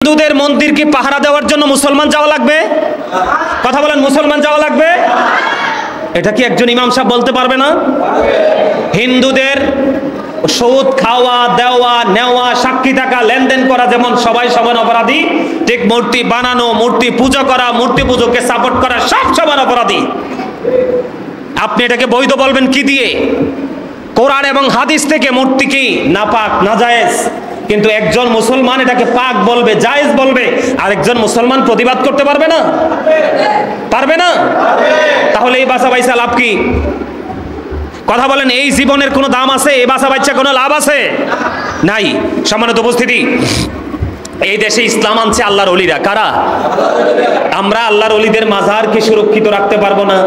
হিন্দুদের মন্দিরকে পাহারা দেওয়ার জন্য মুসলমান যাওয়া লাগবে? কথা বলেন, মুসলমান যাওয়া লাগবে? এটা কি একজন ইমাম সাহেব বলতে পারবে না? হিন্দুদের সুদ খাওয়া, দেওয়া, নেওয়া, সাক্ষী থাকা, লেনদেন করা যেমন সবাই সমান অপরাধী, ঠিক মূর্তি বানানো, মূর্তি পুজো করা, মূর্তি পুজোকে সাপোর্ট করা সব সমান অপরাধী। আপনি এটাকে বৈধ বলবেন কি দিয়ে? কোরআন এবং হাদিস থেকে মূর্তি কি নাপাক, নাজায়েজ, কিন্তু একজন মুসলমান এটাকে পাক বলবে, জায়েজ বলবে, আর একজন মুসলমান প্রতিবাদ করতে পারবে না? পারবে না? তাহলে এই বাঁচা বাইচা লাভ কি? কথা বলেন, এই জীবনের কোনো দাম আছে? এই বাঁচা বাইচা কোনো লাভ আছে? নাই। সম্মানিত উপস্থিতি, এই দেশে ইসলাম আনছে আল্লাহর ওলিরা। কারা? আমরা আল্লাহর ওলিদের মাজারকে সুরক্ষিত রাখতে পারবো না,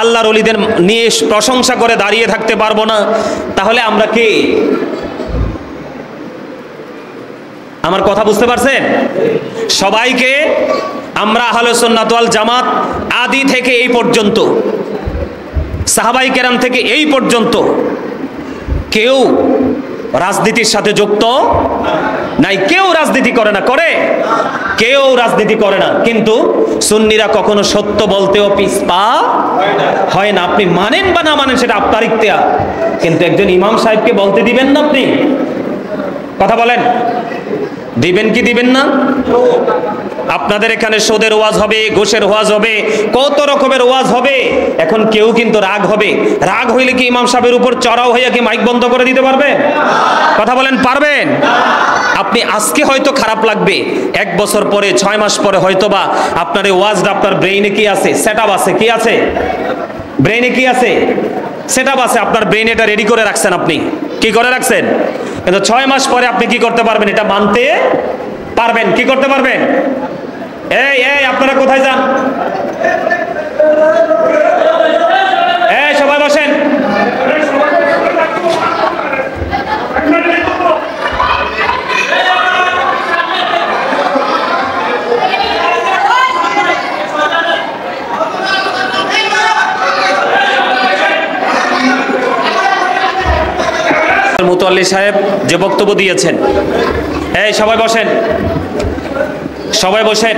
আল্লাহর ওলিদের নিয়ে প্রশংসা করে দাঁড়িয়ে থাকতে পারবো না, তাহলে আমরা কে? আমার কথা বুঝতে পারছেন? সবাইকে আমরা আহলে সুন্নাত ওয়াল জামাত আদি থেকে এই পর্যন্ত, সাহাবাই কেরাম থেকে এই পর্যন্ত কেউ রাজনীতির সাথে যুক্ত নাই। কেউ রাজনীতি করে না। করে? কেউ রাজনীতি করে না। কিন্তু সুন্নিরা কখনো সত্য বলতেও পিছপা হয় না। আপনি মানেন বা না মানেন সেটা আপনার ইখতিয়ার, কিন্তু একজন ইমাম সাহেবকে বলতে দিবেন না আপনি? কথা বলেন, দিবেন কি দিবেন না? আপনাদের এখানে সুদের ওয়াজ হবে, ঘুষের ওয়াজ হবে, কত রকমের ওয়াজ হবে। এখন কেউ কিন্তু রাগ হবে। রাগ হইলে কি ইমাম সাহেবের উপর চড়াও হইয়া কি মাইক বন্ধ করে দিতে পারবে? কথা বলেন, পারবেন? আপনি আজকে হয়তো খারাপ লাগবে, 1 বছর পরে, 6 মাস পরে হয়তোবা আপনার এই ওয়াজটা আপনার ব্রেইনে কি আছে? সেটআপ আছে। কি আছে? ব্রেইনে কি আছে? সেটআপ আছে। আপনার ব্রেইনে এটা রেডি করে রাখছেন। আপনি কি করে রাখছেন? কিন্তু 6 মাস পরে আপনি কি করতে পারবেন? এটা মানতে পারবেন। কি করতে পারবেন? এই এই আপনারা কোথায় যান? এই সবাই বসেন। মুতাল্লি সাহেব যে বক্তব্য দিয়েছেন, এই সবাই বসেন, সবাই বসেন।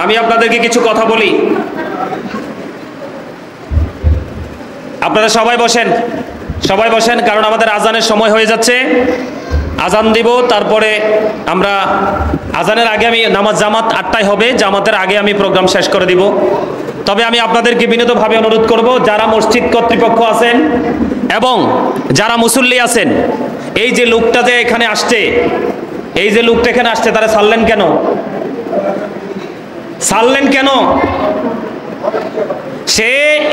আমি আপনাদেরকে কিছু কথা বলি, আপনারা সবাই বসেন, সবাই বসেন, কারণ আমাদের আজানের সময় হয়ে যাচ্ছে। আজান দিব, তারপরে আমরা আজানের আগে আমি নামাজ জামাত 8টায় হবে, জামাতের আগে আমি প্রোগ্রাম শেষ করে দিব। তবে আমি আপনাদেরকে বিনীতভাবে অনুরোধ করব, যারা মসজিদ কর্তৃপক্ষ আছেন এবং যারা মুসল্লি আছেন, এই যে লোকটা যে এখানে আসছে, এই যে লোকটা এখানে আসছে, তারা ছাড়লেন কেন? ছাড়লেন কেন? সে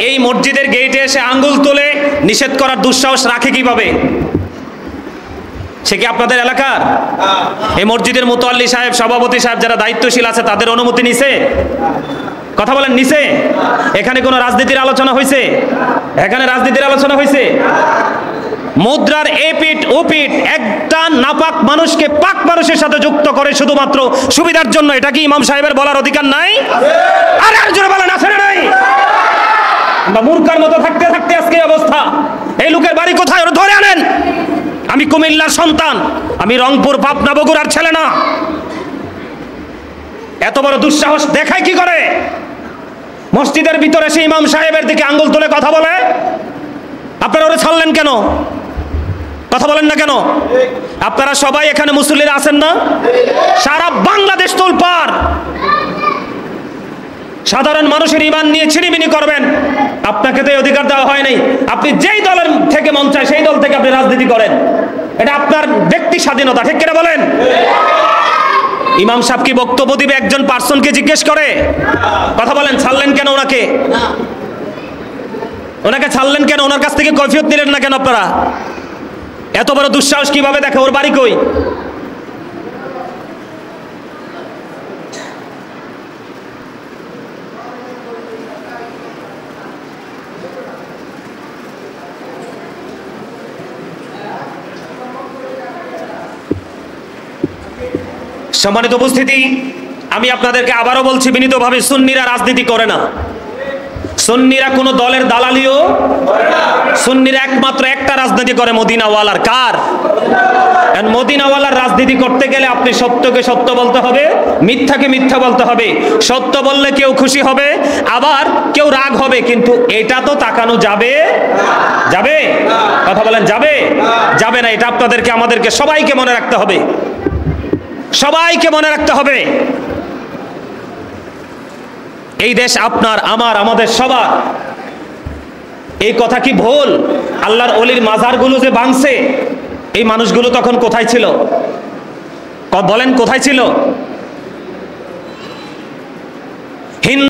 এই মসজিদের গেটে এসে আঙ্গুল তুলে নিষেধ করার দুঃসাহস রাখে কিভাবে? সে কি আপনাদের এলাকার? এই মসজিদের মুতাল্লি সাহেব, সভাপতি সাহেব, যারা দায়িত্বশীল আছে, তাদের অনুমতি নিছে? কথা বলেন, নিছে? এখানে কোনো রাজনীতির আলোচনা হয়েছে? এখানে রাজনীতির আলোচনা হয়েছে? মুদ্রার এপিট ওপিট একটা নাপাক মানুষকে পাক মানুষের সাথে যুক্ত করে শুধুমাত্র সুবিধার জন্য, এটা কি ইমাম সাহেবের বলার অধিকার নাই? আরে আর জোরে বলেন, আছে না নাই? আমরা মূর্খার মতো থাকতে থাকতে আজকে অবস্থা। এই লোকের বাড়ি কোথায়? ওরা ধরে আনেন। আমি কুমিল্লার সন্তান, আমি রংপুর, পাবনা, বগুড়ার ছেলে না। এত বড় দুঃসাহস দেখায় কি করে? মসজিদের ভিতরে সে ইমাম সাহেবের দিকে আঙ্গুল তুলে কথা বলে। আপনারা ওরা ছাড়লেন কেন? কথা বলেন না কেন? আপনারা সবাই এখানে মুসল্লিরা আছেন না? সারা বাংলাদেশ তোলপাড়। সাধারণ মানুষের ঈমান নিয়ে ছিনিমিনি করবেন, আপনাকে তো এই অধিকার দেওয়া হয় নাই। আপনি যেই দলের থেকে মন চায় সেই দল থেকে আপনি রাজনীতি করেন, এটা আপনার ব্যক্তি স্বাধীনতা। ঠিক কিনা বলেন? ইমাম সাহেব কি বক্তব্য দিবে একজন পার্সনকে জিজ্ঞেস করে? কথা বলেন, ছাড়লেন কেন ওনাকে? ওনাকে ছাড়লেন কেন? ওনার কাছ থেকে কৈফিয়ত নিলেন না কেন আপনারা? এত বড় দুঃসাহস কিভাবে দেখে? ওর বাড়ি কই? সম্মানিত উপস্থিতি, আমি আপনাদেরকে আবারও বলছি বিনীতভাবে, সুন্নিরা রাজনীতি করে না। সুন্নিরা কোনো দলের দালালিও করে না। সুন্নিরা একমাত্র একটা রাজনীতি করে, মদিনাওয়ালার। কার? মদিনাওয়ালার রাজনীতি করতে গেলে আপনি সত্যকে সত্য বলতে হবে, মিথ্যাকে মিথ্যা বলতে হবে। সত্য বললে কেউ খুশি হবে, আবার কেউ রাগ হবে, কিন্তু এটা তো তাকানো যাবে যাবে কথা বলেন, যাবে যাবে না। এটা আপনাদেরকে আমাদেরকে সবাইকে মনে রাখতে হবে, সবাইকে মনে রাখতে হবে। এই দেশ আপনার, আমার, আমাদের সবার। এই কথা কি ভুল? আল্লাহর ওলির মাজারগুলো যে ভাঙছে, এই মানুষগুলো তখন কোথায় ছিল? বলেন কোথায় ছিল?